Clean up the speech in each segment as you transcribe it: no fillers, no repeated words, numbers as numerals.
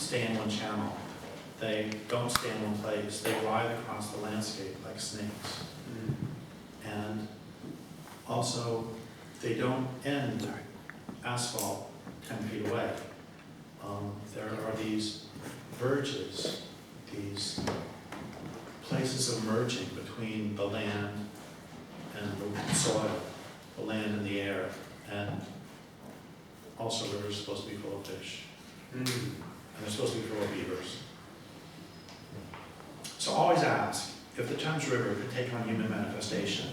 stay in one channel. They don't stay in one place. They ride across the landscape like snakes. And also, they don't end asphalt 10 feet away. There are these verges, these places of merging between the land and the soil, the land and the air, and also rivers are supposed to be full of fish. And they're supposed to be full of beavers. So always ask, if the Thames River could take on human manifestation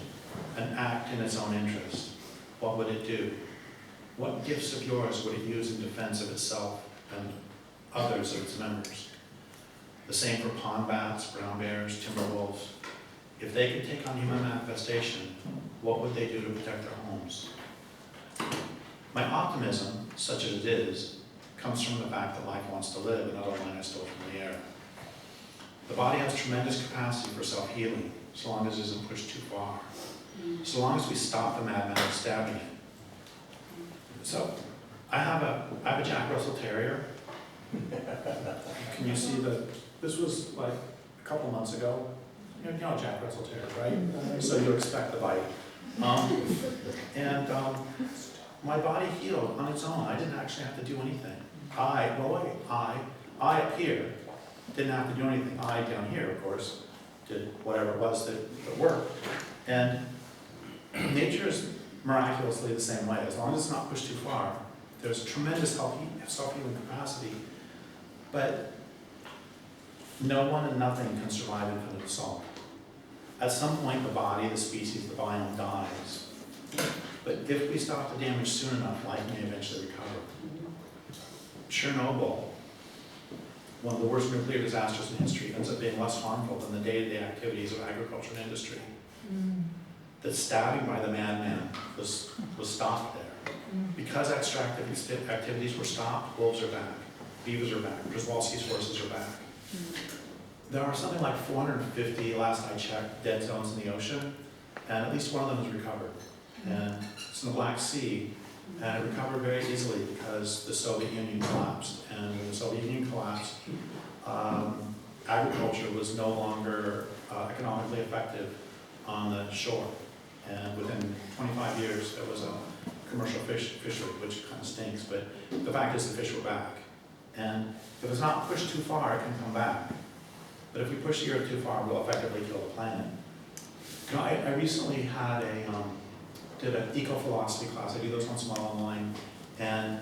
and act in its own interest, what would it do? What gifts of yours would it use in defense of itself and others of its members? The same for pond bats, brown bears, timber wolves. If they could take on human manifestation, what would they do to protect their homes? My optimism, such as it is, comes from the fact that life wants to live, another line I stole from Lierre. The body has tremendous capacity for self-healing, so long as it isn't pushed too far. So long as we stop the madman from stabbing it. So, I have a Jack Russell Terrier. Can you see this was like a couple months ago. You know Jack Russell Terrier, right? So you expect the bite. My body healed on its own. I didn't actually have to do anything. I up here didn't have to do anything. I down here, of course, did whatever it was that worked. And nature is miraculously the same way. As long as it's not pushed too far, there's tremendous self-healing capacity. But no one and nothing can survive infinite assault. At some point, the body, the species, the biome dies. But if we stop the damage soon enough, life may eventually recover. Chernobyl, one of the worst nuclear disasters in history, ends up being less harmful than the day-to-day activities of agriculture and industry. The stabbing by the madman was stopped there. Because extractive activities were stopped, wolves are back, beavers are back, Przewalski's forces are back. There are something like 450, last I checked, dead zones in the ocean, and at least one of them is recovered. And it's in the Black Sea, and it recovered very easily because the Soviet Union collapsed. And when the Soviet Union collapsed, agriculture was no longer economically effective on the shore. And within 25 years, there was a commercial fishery, which kind of stinks, but the fact is the fish were back. And if it's not pushed too far, it can come back. But if we push the earth too far, we'll effectively kill the planet. You know, I recently did an eco-philosophy class. I do those once in a while online. And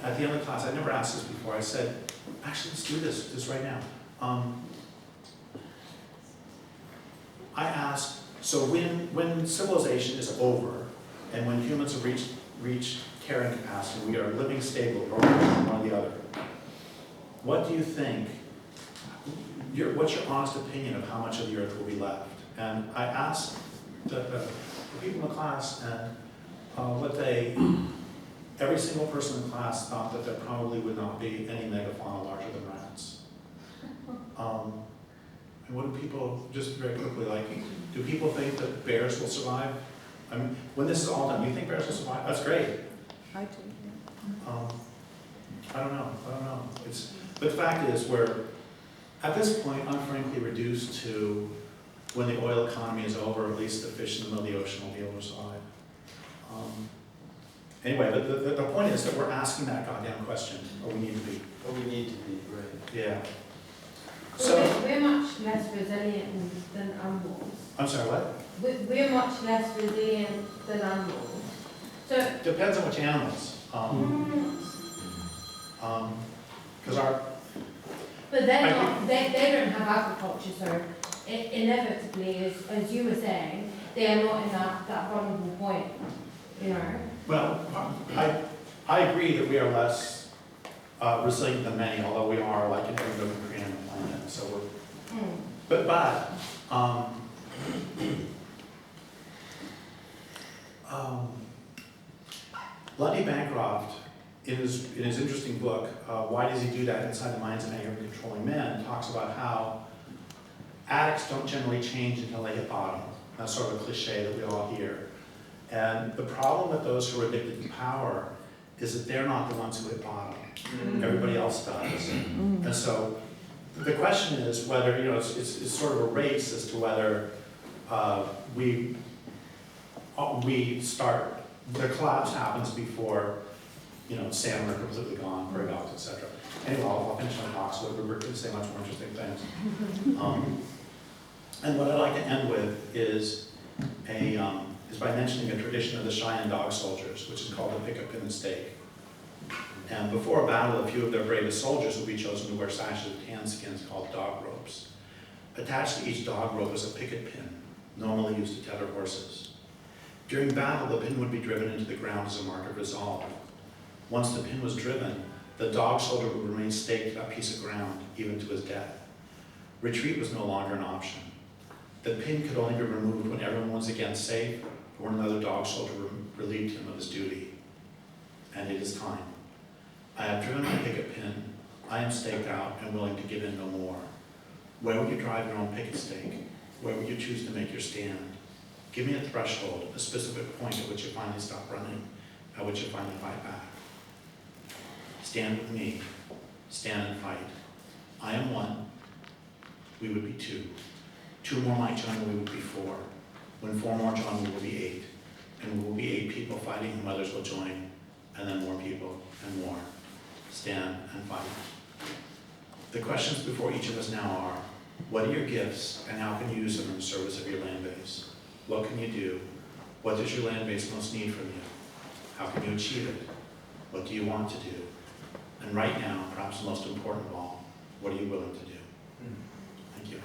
at the end of the class, I never asked this before. I said, actually, let's do this right now. I asked, so when civilization is over, and when humans have reached carrying capacity, we are living stable, or one or the other, what do you think, what's your honest opinion of how much of the earth will be left? And I asked the people in the class, and every single person in the class thought that there probably would not be any megafauna larger than rats. And what do people, just very quickly, do people think that bears will survive? I mean, when this is all done, do you think bears will survive? That's great. I do. I don't know. But the fact is, at this point, I'm frankly reduced to when the oil economy is over, at least the fish in the middle of the ocean will be able to survive. Anyway, the point is that we're asking that goddamn question, or we need to be. Right. Yeah. So we're much less resilient than animals. I'm sorry, what? We're much less resilient than animals. So Depends on which animals. Because but they're not. They don't have agriculture, so inevitably, as you were saying, they are not in that vulnerable point. You know. Well, I agree that we are less resilient than many, although we are like in every living creature on the planet. So we're, Lundy Bancroft, in his interesting book, Why Does He Do That Inside the Minds of Anger and Controlling Men, talks about how addicts don't generally change until they hit bottom. That's sort of a cliche that we all hear. And the problem with those who are addicted to power is that they're not the ones who hit bottom. Everybody else does. And so the question is whether, you know, it's sort of a race as to whether we start, the collapse happens before, you know, salmon are completely gone, prairie dogs, etc. Anyway, I'll finish my talk so that Rupert can say much more interesting things. And what I'd like to end with is by mentioning a tradition of the Cheyenne dog soldiers, which is called the pick a pin and stake. And before a battle, a few of their bravest soldiers would be chosen to wear sashes of tan skins called dog ropes. Attached to each dog rope was a picket pin, normally used to tether horses. During battle, the pin would be driven into the ground as a mark of resolve. Once the pin was driven, the dog soldier would remain staked to that piece of ground, even to his death. Retreat was no longer an option. The pin could only be removed when everyone was again safe, or when another dog soldier relieved him of his duty. And it is time. I have driven my picket pin. I am staked out and willing to give in no more. Where would you drive your own picket stake? Where would you choose to make your stand? Give me a threshold, a specific point at which you finally stop running, at which you finally fight back. Stand with me. Stand and fight. I am one. We would be two. Two more might join, we would be four. When four more join, we will be eight. And we will be 8 people fighting, whom others will join, and then more people and more. Stand and fight. The questions before each of us now are, what are your gifts, and how can you use them in the service of your land base? What can you do? What does your land base most need from you? How can you achieve it? What do you want to do? And right now, perhaps the most important of all, what are you willing to do? Thank you.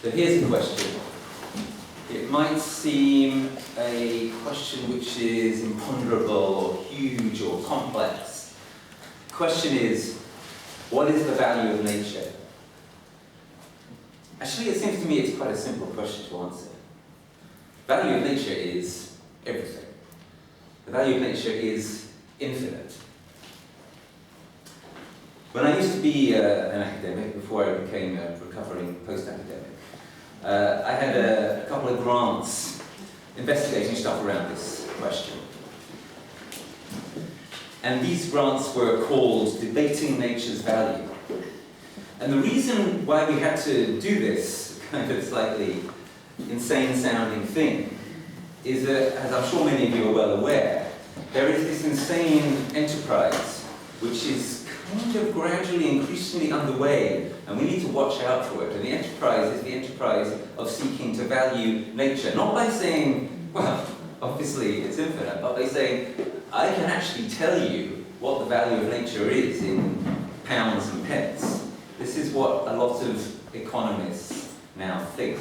So here's a question. It might seem a question which is imponderable or huge or complex. The question is, what is the value of nature? Actually, it seems to me it's quite a simple question to answer. The value of nature is everything. The value of nature is infinite. When I used to be an academic, before I became a recovering post-academic, I had a couple of grants investigating stuff around this question. And these grants were called Debating Nature's Value. And the reason why we had to do this kind of slightly insane-sounding thing is that, as I'm sure many of you are well aware, there is this insane enterprise which is kind of gradually, increasingly underway, and we need to watch out for it. And the enterprise is the enterprise of seeking to value nature, not by saying, well, obviously it's infinite, but by saying, I can actually tell you what the value of nature is in pounds and pence. This is what a lot of economists now think.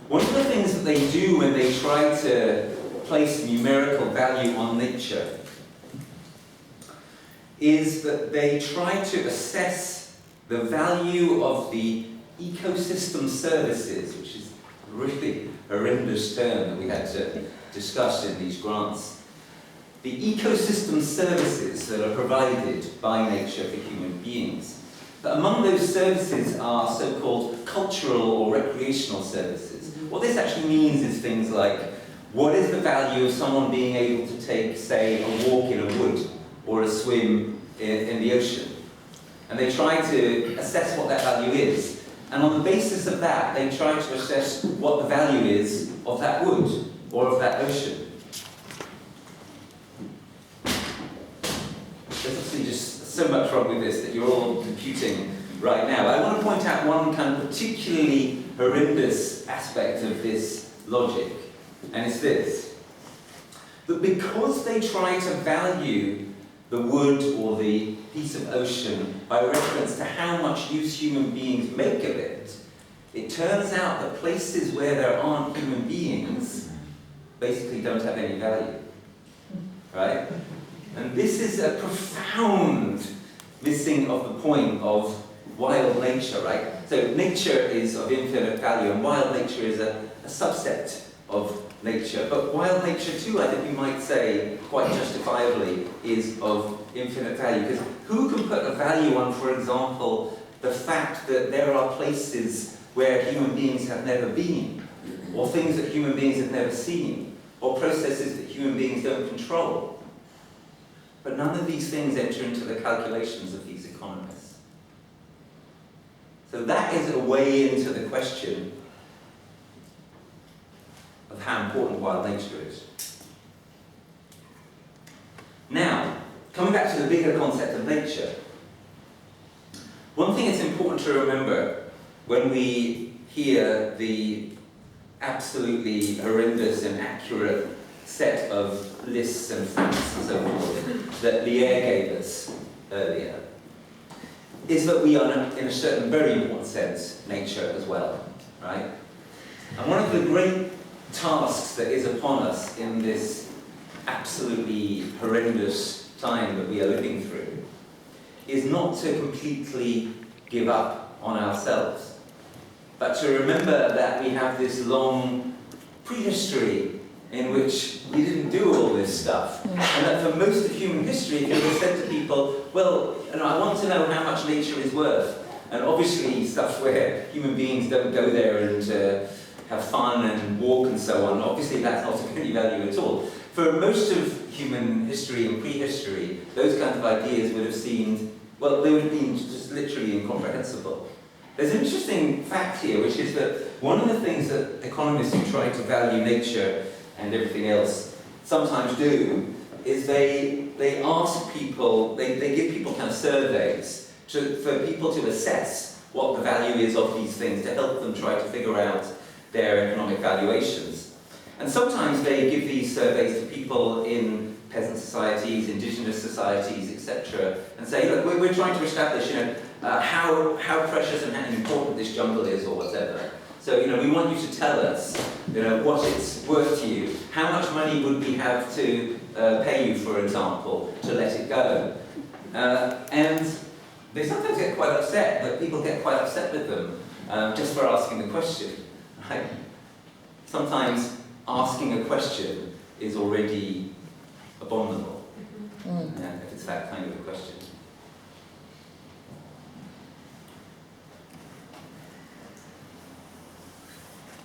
One of the things that they do when they try to place numerical value on nature is that they try to assess the value of the ecosystem services, which is a really horrendous term that we had to discuss in these grants. The ecosystem services that are provided by nature for human beings. But among those services are so-called cultural or recreational services. What this actually means is things like, what is the value of someone being able to take, say, a walk in a wood or a swim in the ocean? And they try to assess what that value is. And on the basis of that, they try to assess what the value is of that wood or of that ocean. There's obviously just so much wrong with this that you're all computing right now. I want to point out one kind of particularly horrendous aspect of this logic, and it's this. That because they try to value the wood or the piece of ocean by reference to how much use human beings make of it, it turns out that places where there aren't human beings basically don't have any value, right? And this is a profound missing of the point of wild nature, right? So nature is of infinite value, and wild nature is a subset of nature. But wild nature too, I think we might say, quite justifiably, is of infinite value. Because who can put a value on, for example, the fact that there are places where human beings have never been, or things that human beings have never seen, or processes that human beings don't control? But none of these things enter into the calculations of these economists. So that is a way into the question of how important wild nature is. Now, coming back to the bigger concept of nature, one thing it's important to remember when we hear the absolutely horrendous and accurate set of lists and facts and so forth that Lierre gave us earlier, is that we are, in a certain very important sense, nature as well, right? And one of the great tasks that is upon us in this absolutely horrendous time that we are living through is not to completely give up on ourselves, but to remember that we have this long prehistory in which we didn't do all this stuff. And that for most of human history, if you ever said to people, well, I want to know how much nature is worth, and obviously stuff where human beings don't go there and have fun and walk and so on, obviously that's not of any value at all. For most of human history and prehistory, those kinds of ideas would have seemed, well, they would have been just literally incomprehensible. There's an interesting fact here, which is that one of the things that economists who try to value nature and everything else sometimes do is they ask people, they give people kind of surveys for people to assess what the value is of these things, to help them try to figure out their economic valuations. And sometimes they give these surveys to people in peasant societies, indigenous societies, etc., and say, look, we're trying to establish, how precious and how important this jungle is, or whatever. So, we want you to tell us, what it's worth to you. How much money would we have to pay you, for example, to let it go? And they sometimes get quite upset, but people get quite upset with them just for asking the question. Right? Sometimes asking a question is already abominable, if it's that kind of a question.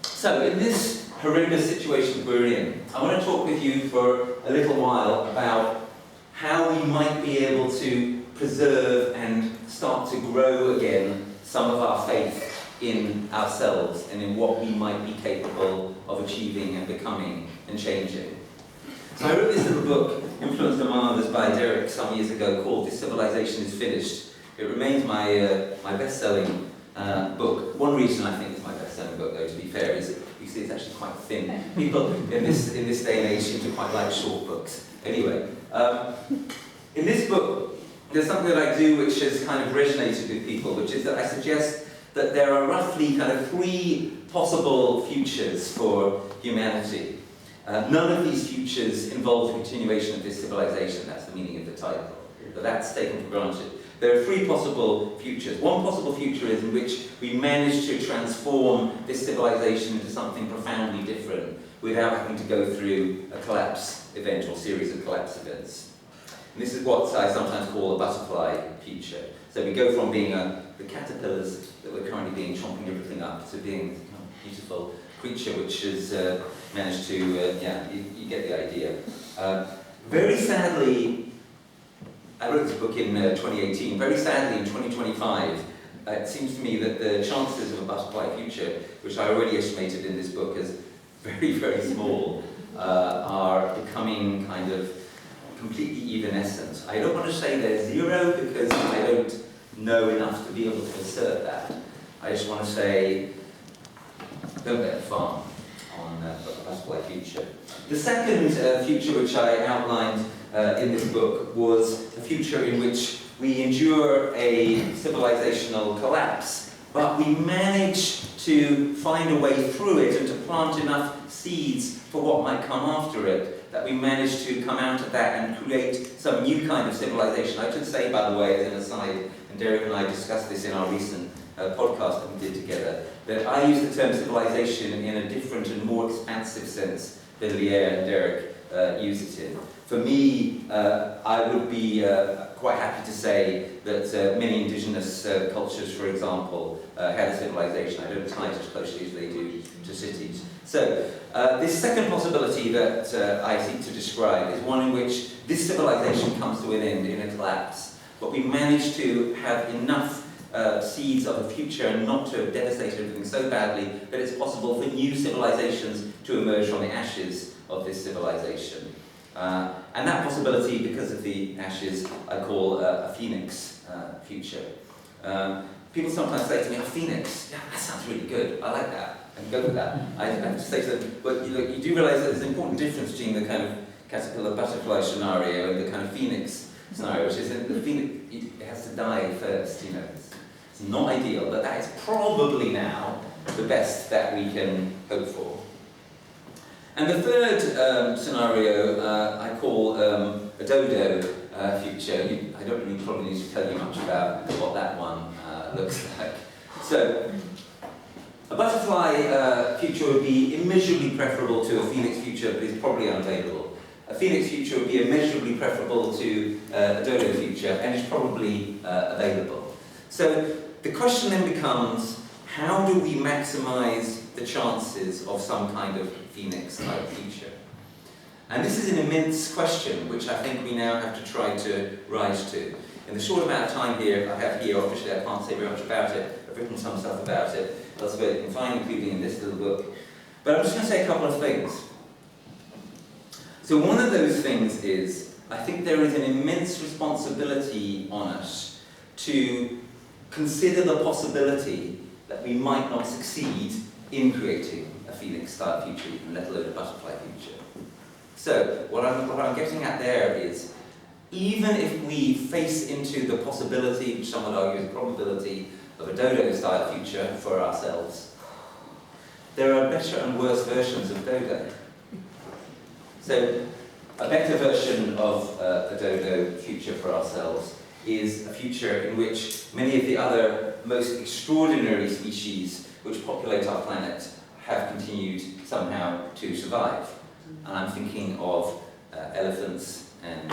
So, in this horrendous situation we're in, I want to talk with you for a little while about how we might be able to preserve and start to grow again some of our faith in ourselves and in what we might be capable of achieving and becoming and changing. So I wrote this little book, influenced among others by Derrick some years ago, called This Civilization is Finished. It remains my best-selling book. One reason I think it's my best-selling book, though, to be fair, is you see it's actually quite thin. People in this day and age seem to quite like short books. Anyway, in this book, there's something that I do which has kind of resonated with people, which is that I suggest that there are roughly kind of 3 possible futures for humanity. None of these futures involve the continuation of this civilization. That's the meaning of the title. But that's taken for granted. There are 3 possible futures. One possible future is in which we manage to transform this civilization into something profoundly different without having to go through a collapse event or series of collapse events. And this is what I sometimes call a butterfly future. So we go from being the caterpillars that we're currently being, chomping everything up, to being a beautiful creature which has managed to, you get the idea. Very sadly, I wrote this book in 2018, very sadly in 2025, it seems to me that the chances of a butterfly future, which I already estimated in this book as very, very small, are becoming kind of completely evanescent. I don't want to say they're 0 because I don't know enough to be able to assert that. I just want to say, don't bet the farm on a butterfly future. The second future which I outlined in this book was a future in which we endure a civilizational collapse, but we manage to find a way through it and to plant enough seeds for what might come after it, that we managed to come out of that and create some new kind of civilization. I should say, by the way, as an aside, and Derrick and I discussed this in our recent podcast that we did together, that I use the term civilization in a different and more expansive sense than Lierre and Derrick use it in. For me, I would be quite happy to say that many indigenous cultures, for example, had a civilization. I don't tie it as closely as they do to cities. So, this second possibility that I seek to describe is one in which this civilization comes to an end in a collapse, but we manage to have enough seeds of a future and not to have devastated everything so badly that it's possible for new civilizations to emerge from the ashes of this civilization. And that possibility, because of the ashes, I call a phoenix future. People sometimes say to me, "Oh, phoenix, yeah, that sounds really good. I like that. I can go with that." I have to say to them, but you do realise that there's an important difference between the kind of caterpillar-butterfly scenario and the kind of phoenix scenario, which is that the phoenix, it has to die first, you know. It's not ideal, but that is probably now the best that we can hope for. And the third scenario I call a dodo future. I don't really probably need to tell you much about what that one looks like. So, a butterfly future would be immeasurably preferable to a phoenix future, but is probably unavailable. A phoenix future would be immeasurably preferable to a dodo future, and is probably available. So, the question then becomes, how do we maximize the chances of some kind of phoenix-type future? And this is an immense question, which I think we now have to try to rise to. In the short amount of time here, I have here, obviously I can't say very much about it. I've written some stuff about it, elsewhere you can find, including in this little book. But I'm just going to say a couple of things. So one of those things is, I think there is an immense responsibility on us to consider the possibility that we might not succeed in creating a phoenix-style future, even let alone a butterfly future. So, what I'm getting at there is, even if we face into the possibility, which some would argue is a probability, of a dodo-style future for ourselves, there are better and worse versions of dodo. So, a better version of a dodo future for ourselves is a future in which many of the other most extraordinary species which populate our planet have continued somehow to survive. And I'm thinking of elephants and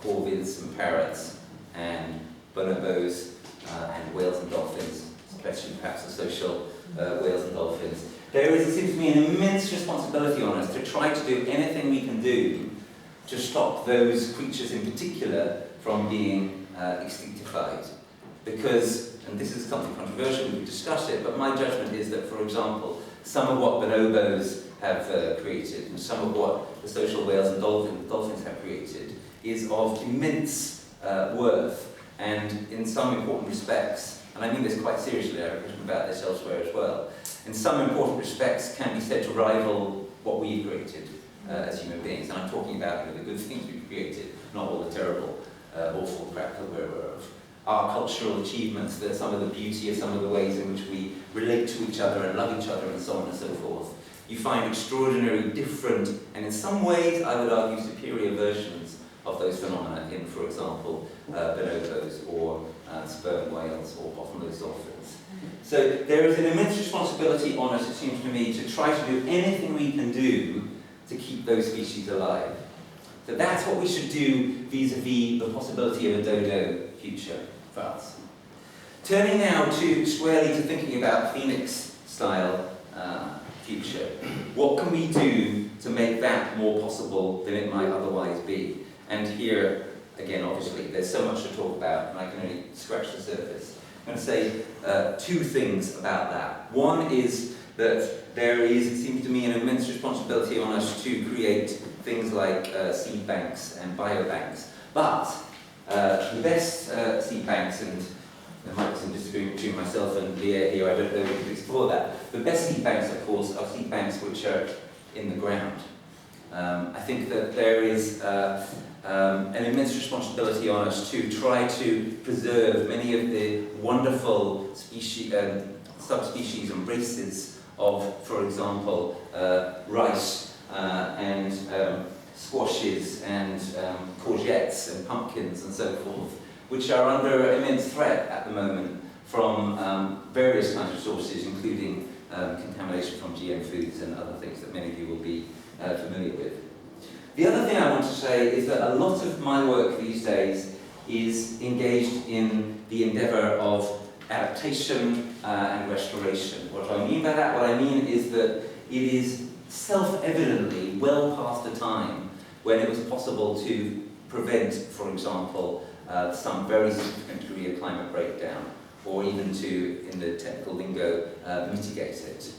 corvids and parrots and bonobos and whales and dolphins, especially perhaps the social whales and dolphins. There is, it seems to me, an immense responsibility on us to try to do anything we can do to stop those creatures in particular from being extinctified. Because, and this is something controversial, we've discussed it, but my judgment is that, for example, some of what bonobos have created, and some of what the social whales and dolphins have created, is of immense worth, and in some important respects, and I mean this quite seriously, I've written about this elsewhere as well, in some important respects can be said to rival what we've created as human beings. And I'm talking about the good things we've created, not all the terrible, awful crap that we're aware of. Our cultural achievements, some of the beauty of some of the ways in which we relate to each other and love each other and so on and so forth. You find extraordinary, different, and in some ways, I would argue, superior versions of those phenomena in, for example, bonobos or sperm whales or bottlenose dolphins. So there is an immense responsibility on us, it seems to me, to try to do anything we can do to keep those species alive. So that's what we should do vis-a-vis the possibility of a dodo future for us. Turning now squarely to thinking about Phoenix-style future, what can we do to make that more possible than it might otherwise be? And here, again, obviously, there's so much to talk about, and I can only scratch the surface. I'm going to say two things about that. One is that there is, it seems to me, an immense responsibility on us to create things like seed banks and biobanks. But the best seed banks, and there might be some disagreement between myself and Lierre here, I don't know if we can explore that. The best seed banks, of course, are seed banks which are in the ground. I think that there is an immense responsibility on us to try to preserve many of the wonderful species, subspecies and races of, for example, rice and squashes and courgettes and pumpkins and so forth, which are under immense threat at the moment from various kinds of sources, including contamination from GM foods and other things that many of you will be familiar with. The other thing I want to say is that a lot of my work these days is engaged in the endeavour of adaptation and restoration. What do I mean by that? What I mean is that it is self-evidently well past the time when it was possible to prevent, for example, some very significant degree of climate breakdown, or even to, in the technical lingo, mitigate it.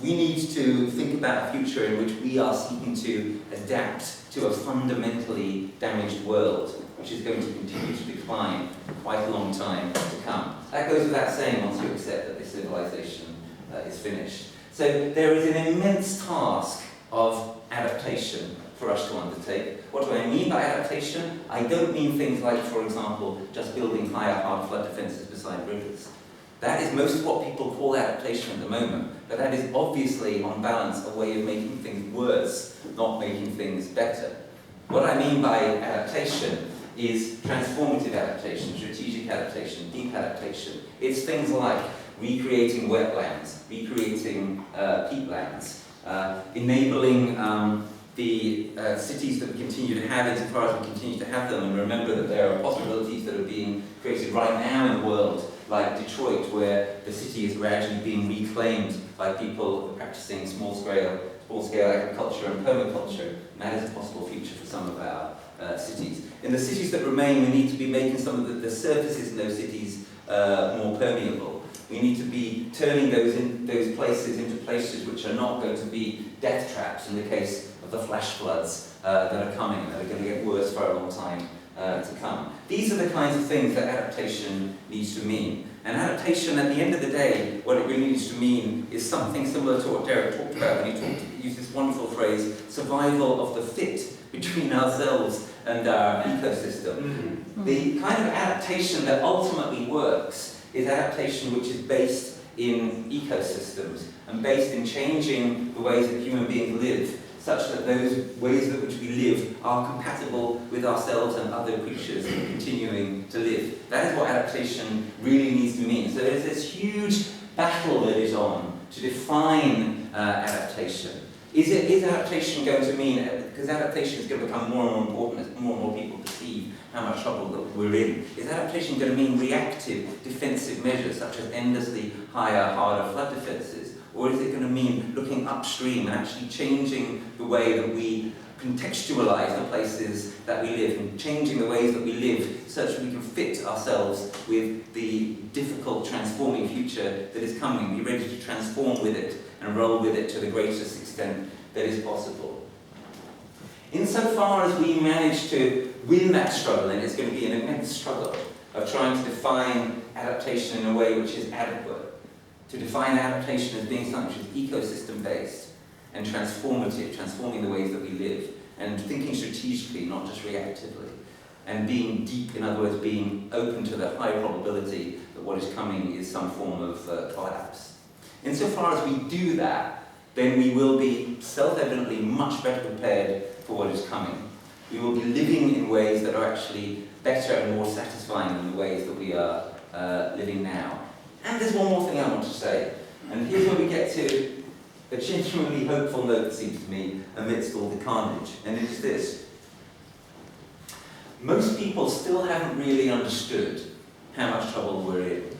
We need to think about a future in which we are seeking to adapt to a fundamentally damaged world, which is going to continue to decline for quite a long time to come. That goes without saying once you accept that this civilization is finished. So there is an immense task of adaptation for us to undertake. What do I mean by adaptation? I don't mean things like, for example, just building higher hard flood defences beside rivers. That is most of what people call adaptation at the moment, but that is obviously, on balance, a way of making things worse, not making things better. What I mean by adaptation is transformative adaptation, strategic adaptation, deep adaptation. It's things like recreating wetlands, recreating peatlands, enabling the cities that we continue to have insofar as we continue to have them, and remember that there are possibilities that are being created right now in the world, like Detroit, where the city is gradually being reclaimed by people practicing small-scale agriculture and permaculture, and that is a possible future for some of our cities. In the cities that remain, we need to be making some of the surfaces in those cities more permeable. We need to be turning those places into places which are not going to be death traps in the case of the flash floods that are coming, and that are going to get worse for a long time to come. These are the kinds of things that adaptation needs to mean. And adaptation, at the end of the day, what it really needs to mean is something similar to what Derrick talked about when he used this wonderful phrase, survival of the fit between ourselves and our ecosystem. Mm-hmm. The kind of adaptation that ultimately works is adaptation which is based in ecosystems and based in changing the ways that human beings live, such that those ways in which we live are compatible with ourselves and other creatures continuing to live. That is what adaptation really needs to mean. So there's this huge battle that is on to define adaptation. Is adaptation going to mean, because adaptation is going to become more and more important as more and more people perceive how much trouble that we're in, is adaptation going to mean reactive defensive measures such as endlessly higher, harder flood defences? Or is it going to mean looking upstream and actually changing the way that we contextualize the places that we live and changing the ways that we live such that we can fit ourselves with the difficult transforming future that is coming, be ready to transform with it and roll with it to the greatest extent that is possible. Insofar as we manage to win that struggle, and it's going to be an immense struggle of trying to define adaptation in a way which is adequate, to define adaptation as being something which is ecosystem-based and transformative, transforming the ways that we live, and thinking strategically, not just reactively, and being deep, in other words, being open to the high probability that what is coming is some form of collapse. Insofar as we do that, then we will be self-evidently much better prepared for what is coming. We will be living in ways that are actually better and more satisfying than the ways that we are living now. And there's one more thing I want to say, and here's where we get to a genuinely hopeful note, it seems to me, amidst all the carnage, and it is this. Most people still haven't really understood how much trouble we're in.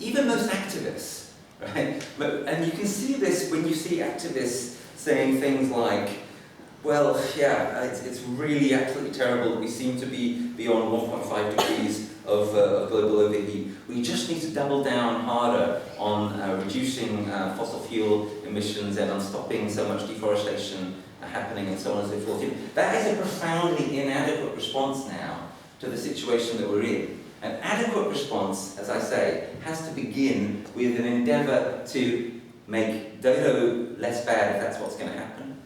Even most activists, right? And you can see this when you see activists saying things like, well, yeah, it's really absolutely terrible that we seem to be beyond 1.5 degrees of global overheat. We just need to double down harder on reducing fossil fuel emissions and on stopping so much deforestation happening and so on and so forth. That is a profoundly inadequate response now to the situation that we're in. An adequate response, as I say, has to begin with an endeavour to make dodo less bad if that's what's going to happen.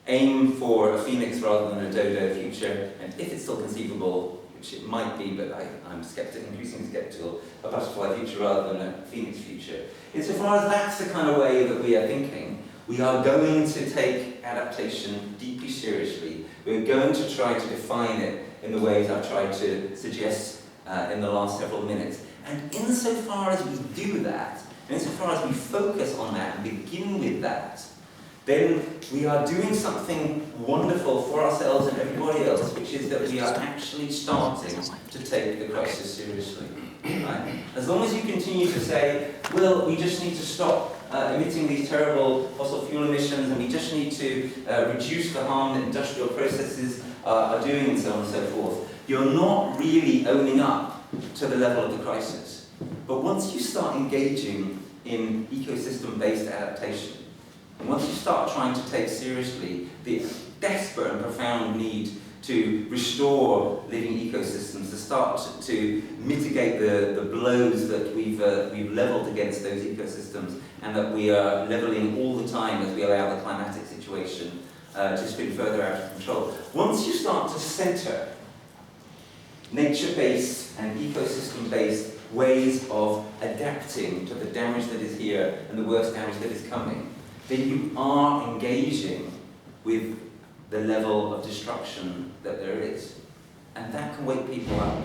Aim for a phoenix rather than a dodo future, and if it's still conceivable, which which it might be, but I'm increasingly sceptical, a butterfly future rather than a phoenix future. Insofar as that's the kind of way that we are thinking, we are going to take adaptation deeply seriously. We're going to try to define it in the ways I've tried to suggest in the last several minutes. And insofar as we do that, insofar as we focus on that and begin with that, then we are doing something wonderful for ourselves and everybody else, which is that we are actually starting to take the crisis seriously. Right? As long as you continue to say, well, we just need to stop emitting these terrible fossil fuel emissions, and we just need to reduce the harm that industrial processes are doing, and so on and so forth, you're not really owning up to the level of the crisis. But once you start engaging in ecosystem-based adaptation, and once you start trying to take seriously the desperate and profound need to restore living ecosystems, to start to mitigate the blows that we've leveled against those ecosystems, and that we are leveling all the time as we allow the climatic situation to spin further out of control. Once you start to center nature-based and ecosystem-based ways of adapting to the damage that is here and the worst damage that is coming, then you are engaging with the level of destruction that there is. And that can wake people up.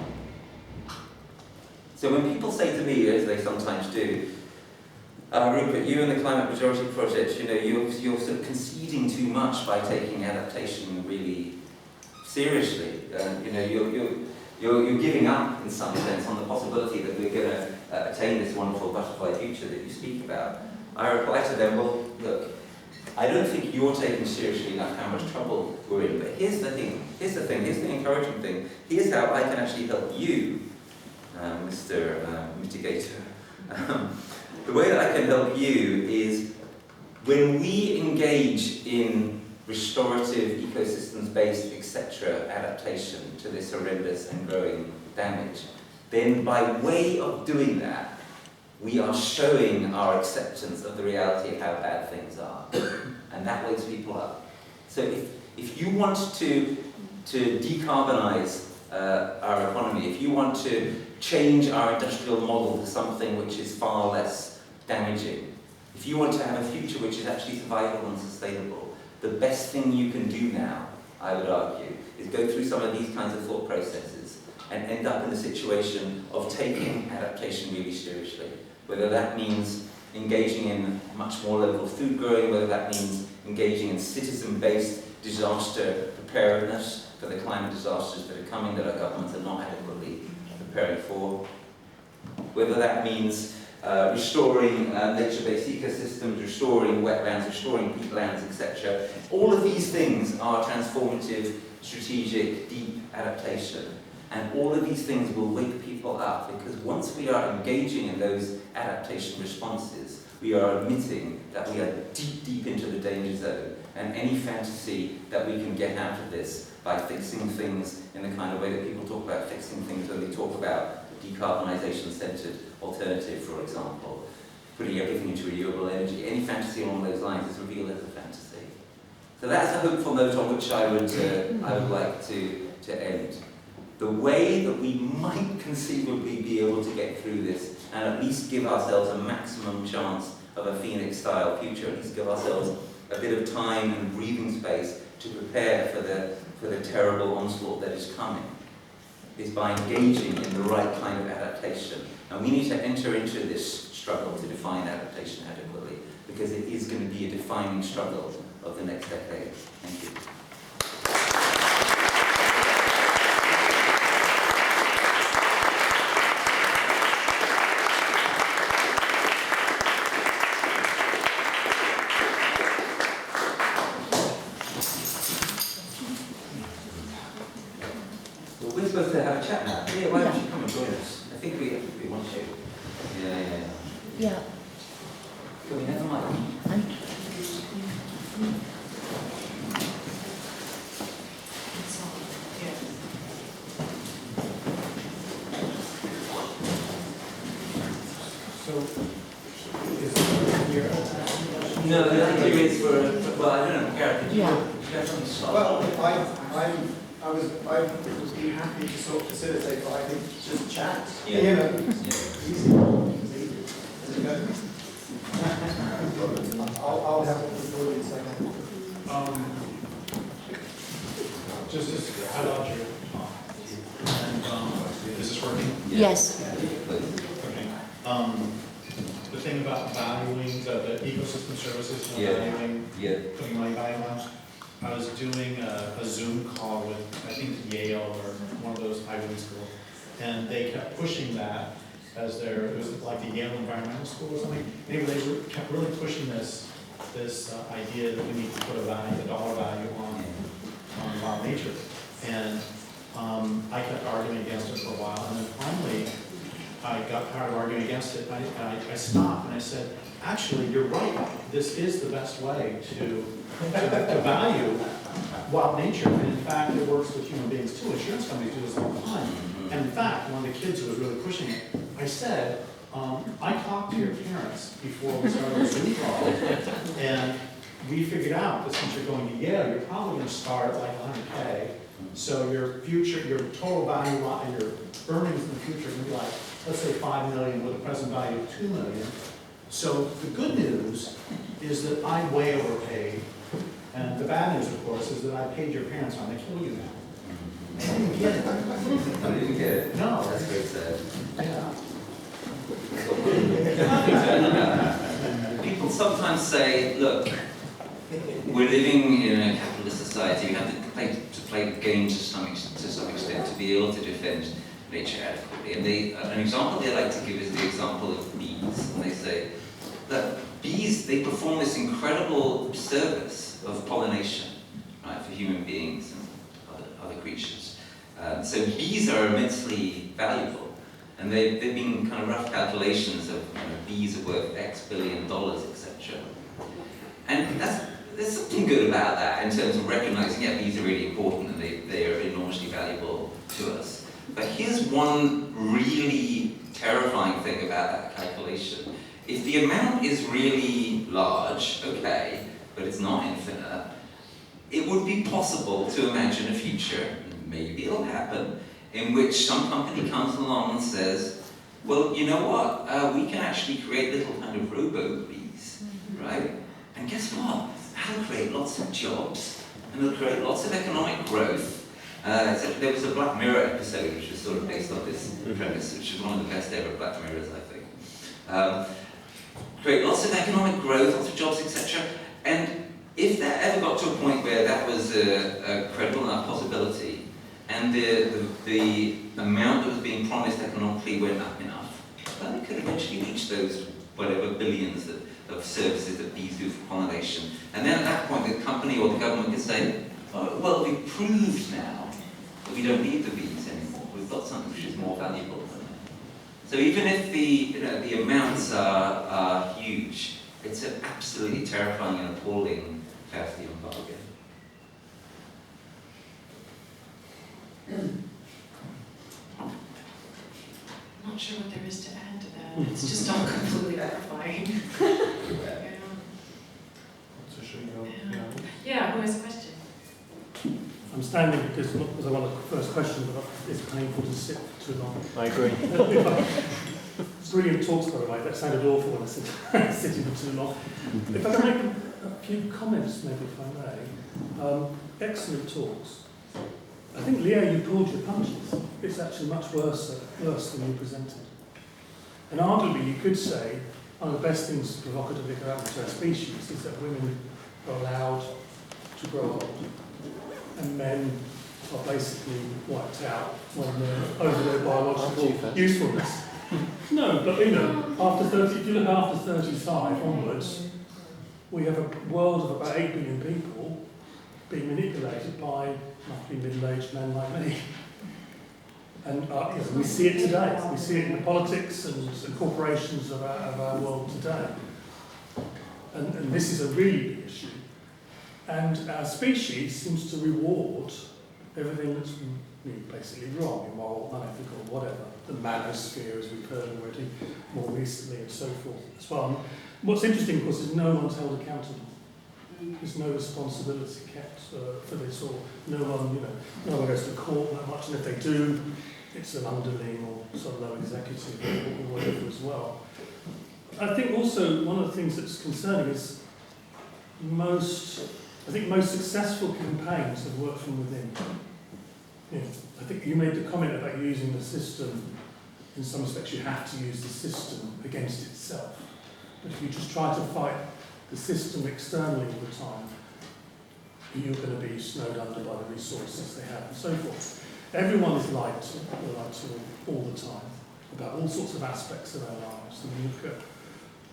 So when people say to me, as they sometimes do, Rupert, you and the Climate Majority Project, you're sort of conceding too much by taking adaptation really seriously. You're giving up, in some sense, on the possibility that we're going to attain this wonderful butterfly future that you speak about. I reply to them, well, look, I don't think you're taking seriously enough how much trouble we're in, but here's the encouraging thing. Here's how I can actually help you, Mr. Mitigator. The way that I can help you is when we engage in restorative, ecosystems-based, etc. adaptation to this horrendous and growing damage, then by way of doing that, we are showing our acceptance of the reality of how bad things are. And that wakes people up. So if you want to decarbonize our economy, if you want to change our industrial model to something which is far less damaging, if you want to have a future which is actually survivable and sustainable, the best thing you can do now, I would argue, is go through some of these kinds of thought processes and end up in the situation of taking adaptation really seriously. Whether that means engaging in much more local food growing, whether that means engaging in citizen-based disaster preparedness for the climate disasters that are coming that our governments are not adequately preparing for, whether that means restoring nature-based ecosystems, restoring wetlands, restoring peatlands, etc. All of these things are transformative, strategic, deep adaptation. And all of these things will wake people up, because once we are engaging in those adaptation responses, we are admitting that we are deep, deep into the danger zone. And any fantasy that we can get out of this by fixing things in the kind of way that people talk about fixing things when they talk about decarbonisation-centred alternative, for example, putting everything into renewable energy, any fantasy along those lines is revealed as a fantasy. So that's a hopeful note on which I would like to end. The way that we might conceivably be able to get through this and at least give ourselves a maximum chance of a Phoenix-style future, at least give ourselves a bit of time and breathing space to prepare for the terrible onslaught that is coming, is by engaging in the right kind of adaptation. And we need to enter into this struggle to define adaptation adequately, because it is going to be a defining struggle of the next decade. Thank you. We're supposed to have a chat now. Yeah, why don't you come and join us? I think we want you. Yeah. Can we have a mic? So, is it here? No, the idea is well, I don't know, Gareth, did you have something to start? Well, I'm I would be happy to sort of facilitate, but I think just chat. Yeah. You know, Yeah. easy. It's easy. There you go. I'll have it with you in a second. Just as I love your talk, and is this working? Yes. Okay. The thing about valuing the ecosystem services and Yeah. valuing, Yeah. putting money value on, I was doing a Zoom call with, I think Yale or one of those Ivy League schools, and they kept pushing that as it was like the Yale Environmental School or something. Anyway, they kept really pushing this idea that we need to put a dollar value on wild nature. And I kept arguing against it for a while, and then finally I got tired of arguing against it. I stopped and I said, actually, you're right. This is the best way to value wild nature. And in fact, it works with human beings too. Insurance companies do this all the time. And in fact, one of the kids who was really pushing it, I said, I talked to your parents before we started the Zoom call, and we figured out that since you're going to Yale, you're probably going to start at like 100K. So your total value, your earnings in the future are going to be like, let's say 5 million with a present value of 2 million. So the good news is that I way overpaid, and the bad news, of course, is that I paid your parents on. They kill you now. I didn't get it. I didn't get it. No. That's very sad. Yeah. People sometimes say, look, we're living in a capitalist society. We have to play the game to some extent to be able to defend nature adequately. And an example they like to give is the example of bees. And they say that bees, they perform this incredible service of pollination, right, for human beings and other creatures. So bees are immensely valuable. And they've been kind of rough calculations of bees are worth X billion dollars, etc. And there's something good about that in terms of recognizing, yeah, bees are really important and they are enormously valuable to us. But here's one really terrifying thing about that calculation. If the amount is really large, okay, but it's not infinite, it would be possible to imagine a future, maybe it'll happen, in which some company comes along and says, well, you know what, we can actually create little kind of robo-bees, right? And guess what? That'll create lots of jobs, and it'll create lots of economic growth. There was a Black Mirror episode which was sort of based on this premise, which is one of the best ever Black Mirrors, I think. Create lots of economic growth, lots of jobs, etc. And if that ever got to a point where that was a credible enough possibility, and the amount that was being promised economically went up enough, well, they could eventually reach those whatever billions of services that bees do for pollination. And then at that point, the company or the government could say, oh, well, we've proved now that we don't need the bees anymore. We've got something which is more valuable than that. So even if the amounts are huge, it's an absolutely terrifying and appalling Faustian bargain. I'm not sure what there is to add to that. It's just all completely horrifying. Yeah. So should we go? Yeah, who has a question? I'm standing because not because I want the first question, but it's painful to sit too long. I agree. Brilliant talks, by the way. That sounded awful when I said sitting for too long. If I can make a few comments, maybe, if I may. Excellent talks. I think, Lierre, you pulled your punches. It's actually much worse than you presented. And arguably, you could say one of the best things provocatively to happen to our species is that women are allowed to grow old, and men are basically wiped out when they're over their biological usefulness. No, but after 30, if you look after 35 onwards, we have a world of about 8 billion people being manipulated by roughly middle-aged men like me. And we see it today. We see it in the politics and corporations of our world today. And this is a really big issue. And our species seems to reward everything that's basically wrong, immoral, unethical, whatever. The manosphere, as we've heard already more recently, and so forth as well. And what's interesting, of course, is no one's held accountable. There's no responsibility kept for this, or no one goes to court that much, and if they do, it's an underling or some low executive or whatever as well. I think also one of the things that's concerning is most successful campaigns have worked from within. I think you made the comment about using the system. In some respects, you have to use the system against itself. But if you just try to fight the system externally all the time, you're going to be snowed under by the resources they have and so forth. Everyone is lied to all the time about all sorts of aspects of our lives. And you look at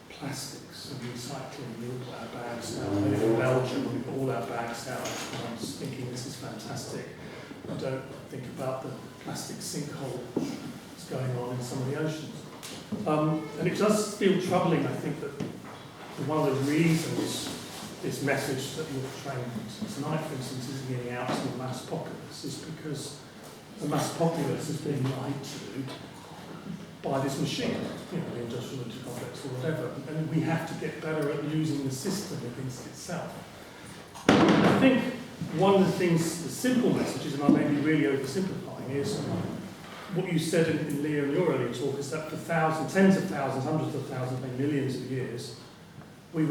plastics and recycling, we all put our bags out. I live in Belgium, we put all our bags out, and I was thinking this is fantastic. I don't think about the plastic sinkhole that's going on in some of the oceans. And it does feel troubling, I think, that one of the reasons this message that you're portraying tonight, for instance, isn't getting out to the mass populace is because the mass populace is being lied to by this machine, the industrial complex or whatever, and we have to get better at using the system against itself. I think one of the things, the simple messages, and I may be really oversimplifying, is what you said in Lierre in your earlier talk, is that for thousands, tens of thousands, hundreds of thousands, maybe millions of years, we